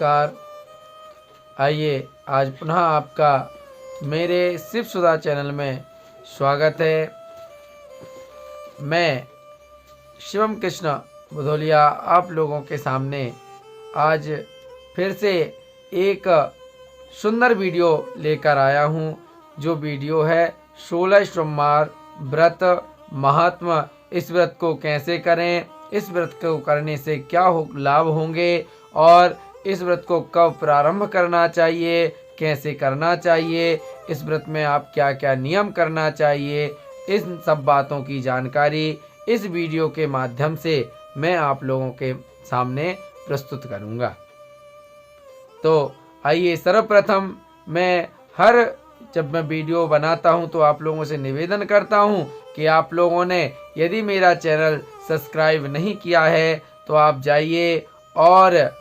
नमस्कार। आइए आज पुनः आपका मेरे शिव सुधा चैनल में स्वागत है। मैं शिवम कृष्ण बुधोलिया आप लोगों के सामने आज फिर से एक सुंदर वीडियो लेकर आया हूं, जो वीडियो है 16 सोमवार व्रत महात्मा। इस व्रत को कैसे करें, इस व्रत को करने से क्या लाभ होंगे और इस व्रत को कब प्रारंभ करना चाहिए, कैसे करना चाहिए, इस व्रत में आप क्या क्या नियम करना चाहिए, इन सब बातों की जानकारी इस वीडियो के माध्यम से मैं आप लोगों के सामने प्रस्तुत करूंगा। तो आइए सर्वप्रथम जब मैं वीडियो बनाता हूं तो आप लोगों से निवेदन करता हूं कि आप लोगों ने यदि मेरा चैनल सब्सक्राइब नहीं किया है तो आप जाइए और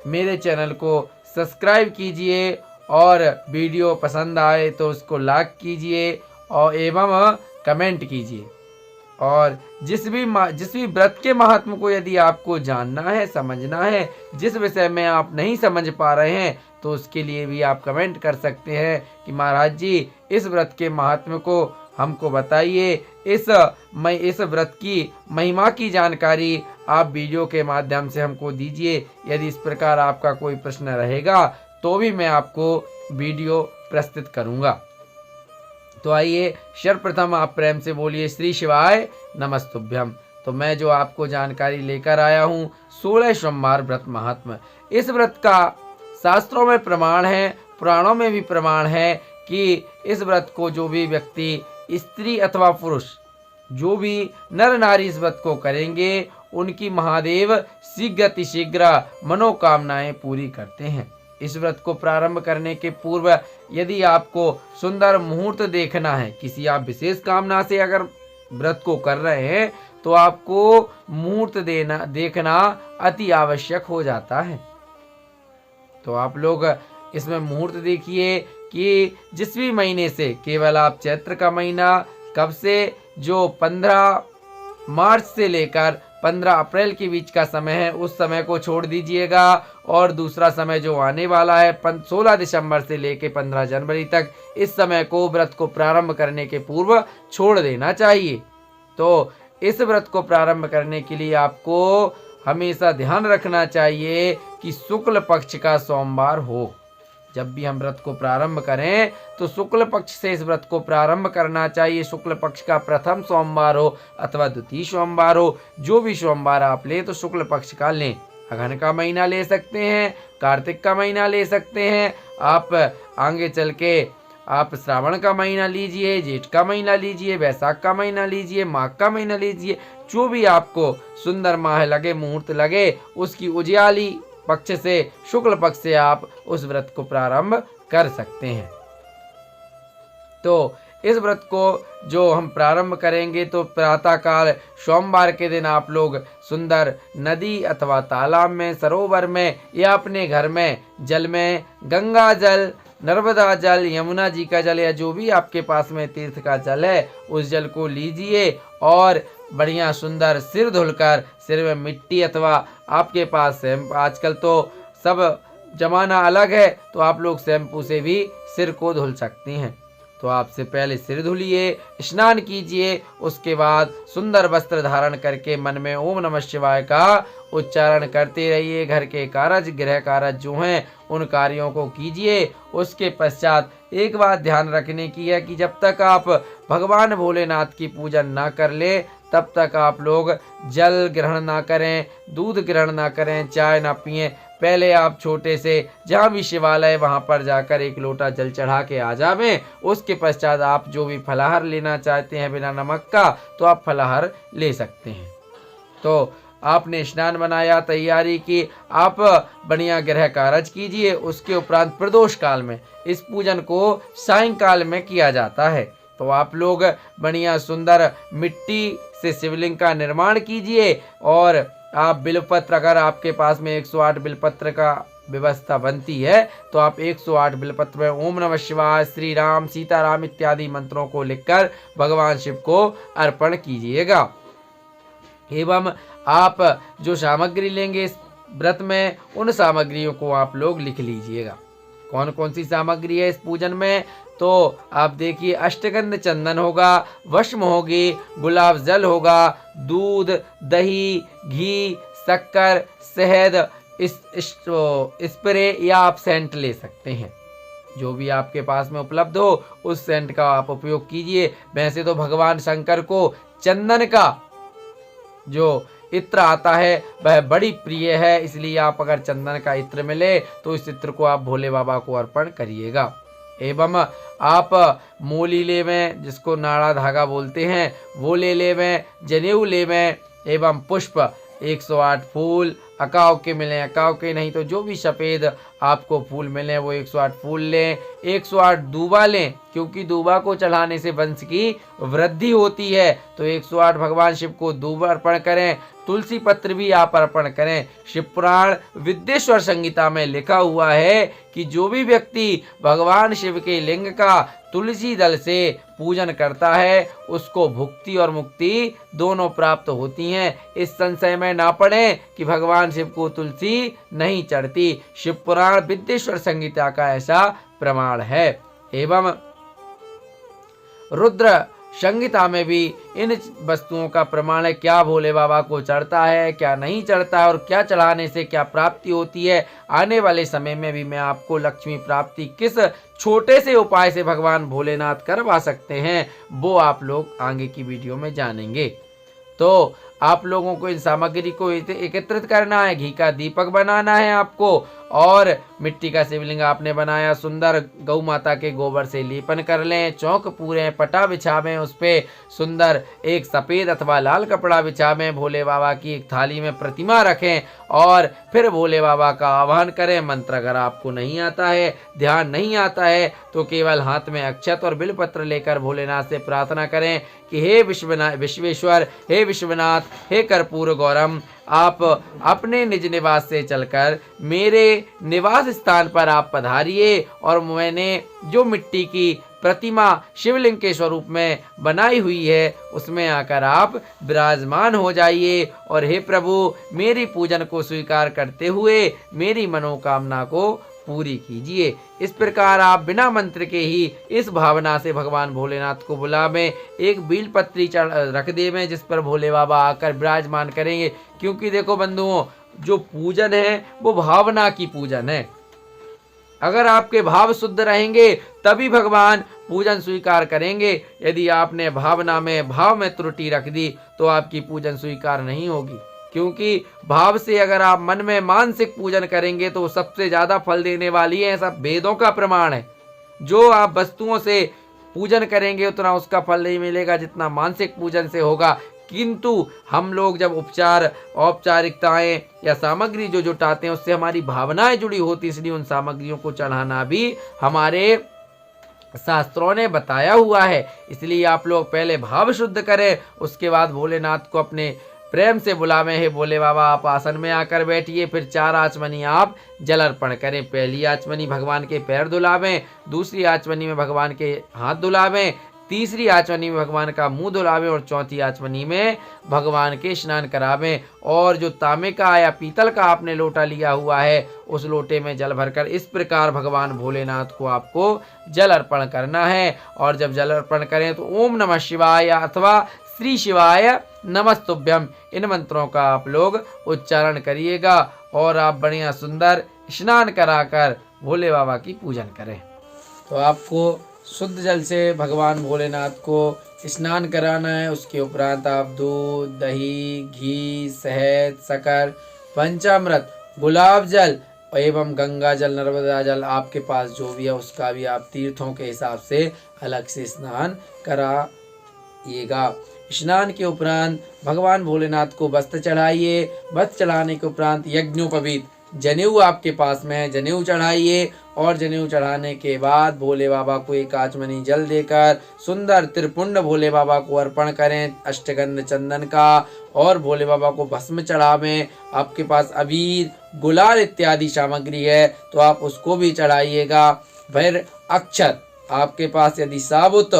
मेरे चैनल को सब्सक्राइब कीजिए और वीडियो पसंद आए तो उसको लाइक कीजिए और एवं कमेंट कीजिए। और जिस भी व्रत के महात्म को यदि आपको जानना है, समझना है, जिस विषय में आप नहीं समझ पा रहे हैं तो उसके लिए भी आप कमेंट कर सकते हैं कि महाराज जी इस व्रत के महात्म को हमको बताइए, इस व्रत की महिमा की जानकारी आप वीडियो के माध्यम से हमको दीजिए। यदि इस प्रकार आपका कोई प्रश्न रहेगा तो भी मैं आपको वीडियो प्रस्तुत करूंगा। तो आइए सर्वप्रथम आप प्रेम से बोलिए श्री शिवाय नमस्तुभ्यम। तो मैं जो आपको जानकारी लेकर आया हूँ 16 सोमवार व्रत महात्मा। इस व्रत का शास्त्रों में प्रमाण है, पुराणों में भी प्रमाण है कि इस व्रत को जो भी व्यक्ति, स्त्री अथवा पुरुष, जो भी नर नारी इस व्रत को करेंगे उनकी महादेव शीघ्र मनोकामनाएं पूरी करते हैं। इस व्रत को प्रारंभ करने के पूर्व यदि आपको सुंदर मुहूर्त देखना है, किसी आप विशेष कामना से अगर व्रत को कर रहे हैं तो आपको मुहूर्त देखना अति आवश्यक हो जाता है। तो आप लोग इसमें मुहूर्त देखिए कि जिस भी महीने से, केवल आप चैत्र का महीना कब से, जो 15 मार्च से लेकर 15 अप्रैल के बीच का समय है उस समय को छोड़ दीजिएगा और दूसरा समय जो आने वाला है 16 दिसंबर से लेकर 15 जनवरी तक, इस समय को व्रत को प्रारंभ करने के पूर्व छोड़ देना चाहिए। तो इस व्रत को प्रारंभ करने के लिए आपको हमेशा ध्यान रखना चाहिए कि शुक्ल पक्ष का सोमवार हो। जब भी हम व्रत को प्रारंभ करें तो शुक्ल पक्ष से इस व्रत को प्रारंभ करना चाहिए। शुक्ल पक्ष का प्रथम सोमवार हो अथवा द्वितीय सोमवार हो, जो भी सोमवार आप लें तो शुक्ल पक्ष का लें। अगहन का महीना ले सकते हैं, कार्तिक का महीना ले सकते हैं, आप आगे चल के आप श्रावण का महीना लीजिए, जेठ का महीना लीजिए, वैशाख का महीना लीजिए, माघ का महीना लीजिए। जो भी आपको सुंदर माह लगे, मुहूर्त लगे, उसकी उजियाली पक्ष से, शुक्ल पक्ष से आप उस व्रत को प्रारंभ कर सकते हैं। तो इस व्रत को जो हम प्रारंभ करेंगे तो प्रातःकाल सोमवार के दिन आप लोग सुंदर नदी अथवा तालाब में, सरोवर में या अपने घर में जल में गंगा जल, नर्मदा जल, यमुना जी का जल या जो भी आपके पास में तीर्थ का जल है उस जल को लीजिए और बढ़िया सुंदर सिर धुलकर, सिर में मिट्टी अथवा आपके पास शैम्पू, आजकल तो सब जमाना अलग है तो आप लोग शैम्पू से भी सिर को धुल सकती हैं। तो आपसे पहले सिर धुलिए, स्नान कीजिए, उसके बाद सुंदर वस्त्र धारण करके मन में ओम नमः शिवाय का उच्चारण करते रहिए। घर के कार्य, गृह कार्य जो हैं उन कार्यों को कीजिए। उसके पश्चात एक बात ध्यान रखने की है कि जब तक आप भगवान भोलेनाथ की पूजन ना कर ले तब तक आप लोग जल ग्रहण ना करें, दूध ग्रहण ना करें, चाय ना पिएं। पहले आप छोटे से जहाँ भी शिवालय वहाँ पर जाकर एक लोटा जल चढ़ा के आ जावें। उसके पश्चात आप जो भी फलाहार लेना चाहते हैं बिना नमक का तो आप फलाहार ले सकते हैं। तो आपने स्नान बनाया, तैयारी की, आप बढ़िया गृह कार्य कीजिए। उसके उपरांत प्रदोष काल में, इस पूजन को सायंकाल में किया जाता है। तो आप लोग बढ़िया सुंदर मिट्टी से शिवलिंग का निर्माण कीजिए और आप बिलपत्र, अगर आपके पास में 108 बिलपत्र का व्यवस्था बनती है तो आप 108 बिलपत्र में ओम नमः शिवाय, श्री राम, सीताराम इत्यादि मंत्रों को लिखकर भगवान शिव को अर्पण कीजिएगा। एवं आप जो सामग्री लेंगे इस व्रत में उन सामग्रियों को आप लोग लिख लीजिएगा। कौन कौन सी सामग्री है इस पूजन में, तो आप देखिए, अष्टगंध चंदन होगा, भस्म होगी, गुलाब जल होगा, दूध, दही, घी, शक्कर, शहद, स्प्रे या आप सेंट ले सकते हैं। जो भी आपके पास में उपलब्ध हो उस सेंट का आप उपयोग कीजिए। वैसे तो भगवान शंकर को चंदन का जो इत्र आता है वह बड़ी प्रिय है, इसलिए आप अगर चंदन का इत्र मिले तो इस इत्र को आप भोले बाबा को अर्पण करिएगा। एवं आप मोली लेवें, जिसको नाड़ा धागा बोलते हैं, वो ले लेवें, जनेऊ लेवें, एवं पुष्प 108 फूल, अकाव के मिलें अकाव के, नहीं तो जो भी सफ़ेद आपको फूल मिले वो 108 फूल लें। 108 दूबा लें, क्योंकि दूबा को चढ़ाने से वंश की वृद्धि होती है, तो 108 भगवान शिव को दूबा अर्पण करें। तुलसी पत्र भी आप अर्पण करें। शिव पुराण विद्येश्वर संहिता में लिखा हुआ है कि जो भी व्यक्ति भगवान शिव के लिंग का तुलसी दल से पूजन करता है उसको भुक्ति और मुक्ति दोनों प्राप्त होती हैं। इस संशय में ना पड़े कि भगवान शिव को तुलसी नहीं चढ़ती। शिव पुराण विद्येश्वर संहिता का ऐसा प्रमाण है। एवं रुद्र संहिता में भी इन वस्तुओं का प्रमाण है, क्या भोले बाबा को चढ़ता है, क्या नहीं चढ़ता है, और क्या चढ़ाने से क्या प्राप्ति होती है। आने वाले समय में भी मैं आपको लक्ष्मी प्राप्ति किस छोटे से उपाय से भगवान भोलेनाथ करवा सकते हैं वो आप लोग आगे की वीडियो में जानेंगे। तो आप लोगों को इन सामग्री को एकत्रित करना है, घी का दीपक बनाना है आपको, और मिट्टी का शिवलिंग आपने बनाया, सुंदर गौ माता के गोबर से लेपन कर लें, चौक पूरे पटा बिछावें, उस पे सुंदर एक सफ़ेद अथवा लाल कपड़ा बिछावें, भोले बाबा की एक थाली में प्रतिमा रखें और फिर भोले बाबा का आह्वान करें। मंत्र अगर आपको नहीं आता है, ध्यान नहीं आता है, तो केवल हाथ में अक्षत और बिलपत्र लेकर भोलेनाथ से प्रार्थना करें कि हे विश्वेश्वर, हे विश्वनाथ, हे कर्पूर गौरम, आप अपने निज निवास से चलकर मेरे निवास स्थान पर आप पधारिए और मैंने जो मिट्टी की प्रतिमा शिवलिंग के स्वरूप में बनाई हुई है उसमें आकर आप विराजमान हो जाइए, और हे प्रभु मेरी पूजन को स्वीकार करते हुए मेरी मनोकामना को पूरी कीजिए। इस प्रकार आप बिना मंत्र के ही इस भावना से भगवान भोलेनाथ को बुलावें। एक बील पत्री रख देवें जिस पर भोले बाबा आकर विराजमान करेंगे, क्योंकि देखो बंधुओं, जो पूजन है वो भावना की पूजन है। अगर आपके भाव शुद्ध रहेंगे तभी भगवान पूजन स्वीकार करेंगे। यदि आपने भावना में भाव में त्रुटि रख दी तो आपकी पूजन स्वीकार नहीं होगी, क्योंकि भाव से अगर आप मन में मानसिक पूजन करेंगे तो सबसे ज्यादा फल देने वाली है। सब वेदों का प्रमाण है। जो आप वस्तुओं से पूजन करेंगे उतना उसका फल नहीं मिलेगा जितना मानसिक पूजन से होगा। किंतु हम लोग जब औपचारिकताएं या सामग्री जो जुटाते हैं उससे हमारी भावनाएं जुड़ी होती, इसलिए उन सामग्रियों को चढ़ाना भी हमारे शास्त्रों ने बताया हुआ है। इसलिए आप लोग पहले भाव शुद्ध करें, उसके बाद भोलेनाथ को अपने प्रेम से बुलावें। हे भोले बाबा आप आसन में आकर बैठिए। फिर 4 आचमनी आप जल अर्पण करें। पहली आचमनी भगवान के पैर धुलावें, दूसरी आचमनी में भगवान के हाथ धुलावें, तीसरी आचमनी में भगवान का मुंह धुलावें और चौथी आचमनी में भगवान के स्नान करावें। और जो तांबे का या पीतल का आपने लोटा लिया हुआ है उस लोटे में जल भरकर इस प्रकार भगवान भोलेनाथ को आपको जल अर्पण करना है। और जब जल अर्पण करें तो ओम नमः शिवाय अथवा श्री शिवाय नमस्तुभ्यम इन मंत्रों का आप लोग उच्चारण करिएगा और आप बढ़िया सुंदर स्नान कराकर भोले बाबा की पूजन करें। तो आपको शुद्ध जल से भगवान भोलेनाथ को स्नान कराना है। उसके उपरांत आप दूध, दही, घी, शहद, शक्कर, पंचामृत, गुलाब जल एवं गंगा जल, नर्मदा जल आपके पास जो भी है उसका भी आप तीर्थों के हिसाब से अलग से स्नान कराइएगा। स्नान के उपरांत भगवान भोलेनाथ को वस्त्र चढ़ाइए। वस्त्र चढ़ाने के उपरांत यज्ञोपवीत जनेऊ आपके पास में है, जनेऊ चढ़ाइए। और जनेऊ चढ़ाने के बाद भोले बाबा को एक आचमनी जल देकर सुंदर त्रिपुंड भोले बाबा को अर्पण करें अष्टगंध चंदन का, और भोले बाबा को भस्म चढ़ावें। आपके पास अबीर, गुलाल इत्यादि सामग्री है तो आप उसको भी चढ़ाइएगा। फिर अक्षत आपके पास यदि साबुत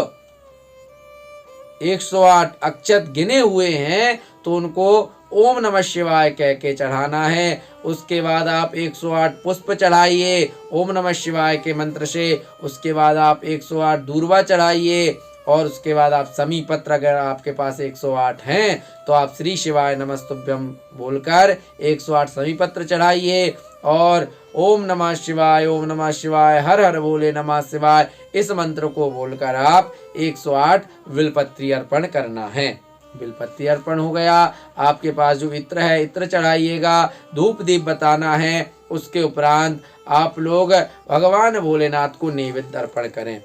108 अक्षत गिने हुए हैं तो उनको ओम नमः शिवाय कह के चढ़ाना है। उसके बाद आप 108 पुष्प चढ़ाइए ओम नमः शिवाय के मंत्र से। उसके बाद आप 108 दूर्वा चढ़ाइए और उसके बाद आप समी पत्र, अगर आपके पास 108 हैं तो आप श्री शिवाय नमस्तुभ्यम बोलकर 108 समी पत्र चढ़ाइए और ओम नमः शिवाय, हर हर बोले नमः शिवाय, इस मंत्र को बोलकर आप 108 बिलपत्री अर्पण करना है। बिलपत्री अर्पण हो गया। आपके पास जो इत्र है, इत्र चढ़ाइएगा, धूप दीप बताना है। उसके उपरांत आप लोग भगवान भोलेनाथ को नैवेद्य अर्पण करें।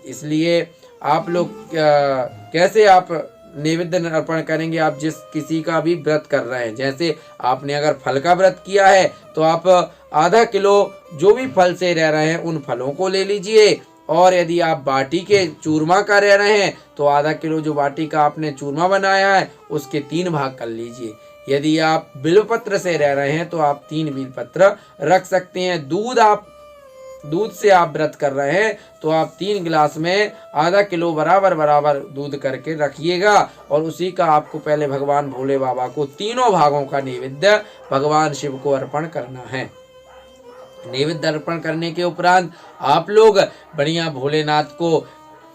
इसलिए आप लोग कैसे आप नैवेद्य अर्पण करेंगे, आप जिस किसी का भी व्रत कर रहे हैं, जैसे आपने अगर फल का व्रत किया है तो आप आधा किलो जो भी फल से रह रहे हैं उन फलों को ले लीजिए। और यदि आप बाटी के चूरमा का रह रहे हैं तो आधा किलो जो बाटी का आपने चूरमा बनाया है उसके 3 भाग कर लीजिए। यदि आप बिल्वपत्र से रह रहे हैं तो आप 3 बिल्वपत्र रख सकते हैं। दूध से आप व्रत कर रहे हैं तो आप 3 गिलास में आधा किलो बराबर दूध करके रखिएगा और उसी का आपको पहले भगवान भोले बाबा को तीनों भागों का नैवेद्य भगवान शिव को अर्पण करना है। नैवेद्य अर्पण करने के उपरांत आप लोग बढ़िया भोलेनाथ को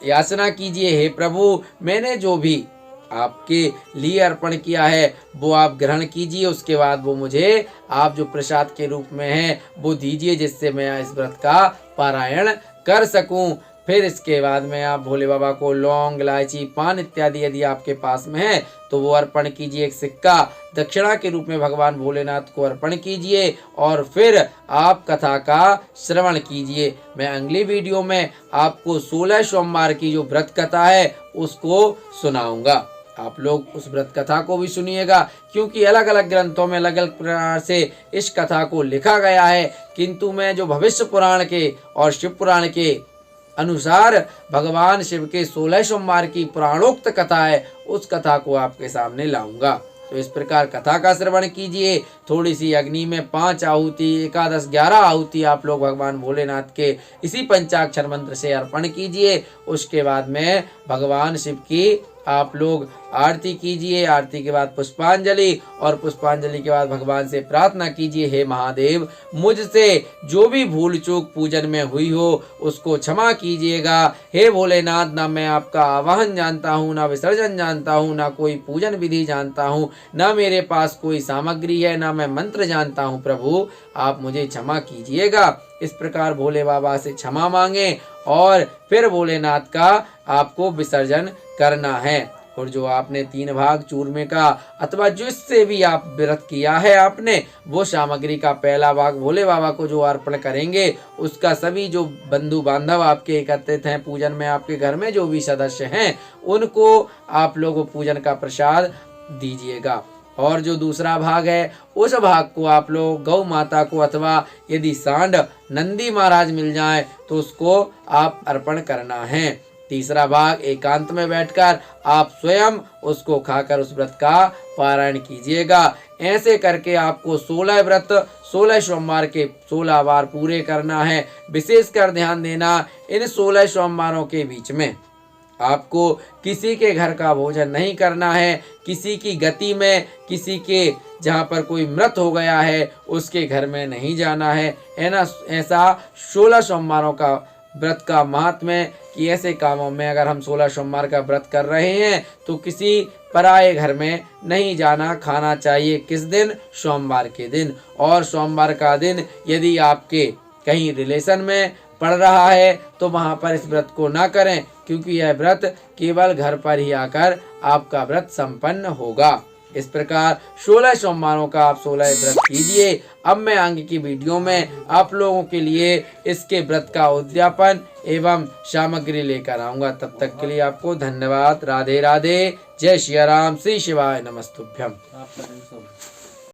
याचना कीजिए, हे प्रभु मैंने जो भी आपके लिए अर्पण किया है वो आप ग्रहण कीजिए। उसके बाद वो मुझे आप जो प्रसाद के रूप में है वो दीजिए, जिससे मैं इस व्रत का पारायण कर सकूं। फिर इसके बाद में आप भोले बाबा को लौंग, इलायची, पान इत्यादि यदि आपके पास में है तो वो अर्पण कीजिए। एक सिक्का दक्षिणा के रूप में भगवान भोलेनाथ को अर्पण कीजिए और फिर आप कथा का श्रवण कीजिए। मैं अगली वीडियो में आपको 16 सोमवार की जो व्रत कथा है उसको सुनाऊंगा। आप लोग उस व्रत कथा को भी सुनिएगा, क्योंकि अलग अलग ग्रंथों में अलग अलग प्रकार से इस कथा को लिखा गया है, किंतु मैं जो भविष्य पुराण के और शिव पुराण के अनुसार भगवान शिव के 16 सोमवार की पुराणोक्त कथा है उस कथा को आपके सामने लाऊंगा। तो इस प्रकार कथा का श्रवण कीजिए। थोड़ी सी अग्नि में 5 आहुति, 11, 11 आहुति आप लोग भगवान भोलेनाथ के इसी पंचाक्षर मंत्र से अर्पण कीजिए। उसके बाद में भगवान शिव की आप लोग आरती कीजिए। आरती के बाद पुष्पांजलि और पुष्पांजलि के बाद भगवान से प्रार्थना कीजिए, हे महादेव मुझसे जो भी भूल चूक पूजन में हुई हो उसको क्षमा कीजिएगा। हे भोलेनाथ, ना मैं आपका आवाहन जानता हूँ, ना विसर्जन जानता हूँ, ना कोई पूजन विधि जानता हूँ, ना मेरे पास कोई सामग्री है, ना मैं मंत्र जानता हूँ। प्रभु आप मुझे क्षमा कीजिएगा। इस प्रकार भोले बाबा से क्षमा मांगे और फिर भोलेनाथ का आपको विसर्जन करना है। और जो आपने 3 भाग चूरमे का अथवा जिससे भी आप व्रत किया है आपने, वो सामग्री का पहला भाग भोले बाबा को जो अर्पण करेंगे उसका सभी जो बंधु बांधव आपके एकत्रित हैं पूजन में, आपके घर में जो भी सदस्य हैं उनको आप लोग पूजन का प्रसाद दीजिएगा। और जो दूसरा भाग है उस भाग को आप लोग गौ माता को अथवा यदि सांड नंदी महाराज मिल जाए तो उसको आप अर्पण करना है। तीसरा भाग एकांत में बैठकर आप स्वयं उसको खाकर उस व्रत का पारायण कीजिएगा। ऐसे करके आपको 16 व्रत 16 सोमवार के 16 बार पूरे करना है। विशेषकर ध्यान देना, इन 16 सोमवारों के बीच में आपको किसी के घर का भोजन नहीं करना है। किसी की गति में, किसी के जहाँ पर कोई मृत हो गया है उसके घर में नहीं जाना है। ऐसा 16 सोमवारों का व्रत का महात्म्य है कि ऐसे कामों में अगर हम 16 सोमवार का व्रत कर रहे हैं तो किसी पराये घर में नहीं जाना। खाना चाहिए किस दिन? सोमवार के दिन। और सोमवार का दिन यदि आपके कहीं रिलेशन में पड़ रहा है तो वहाँ पर इस व्रत को ना करें, क्योंकि यह व्रत केवल घर पर ही आकर आपका व्रत संपन्न होगा। इस प्रकार 16 सोमवारों का आप 16 व्रत कीजिए। अब मैं आगे की वीडियो में आप लोगों के लिए इसके व्रत का उद्यापन एवं सामग्री लेकर आऊंगा। तब तक के लिए आपको धन्यवाद। राधे राधे। जय श्री राम। श्री शिवाय नमस्तुभ्यम।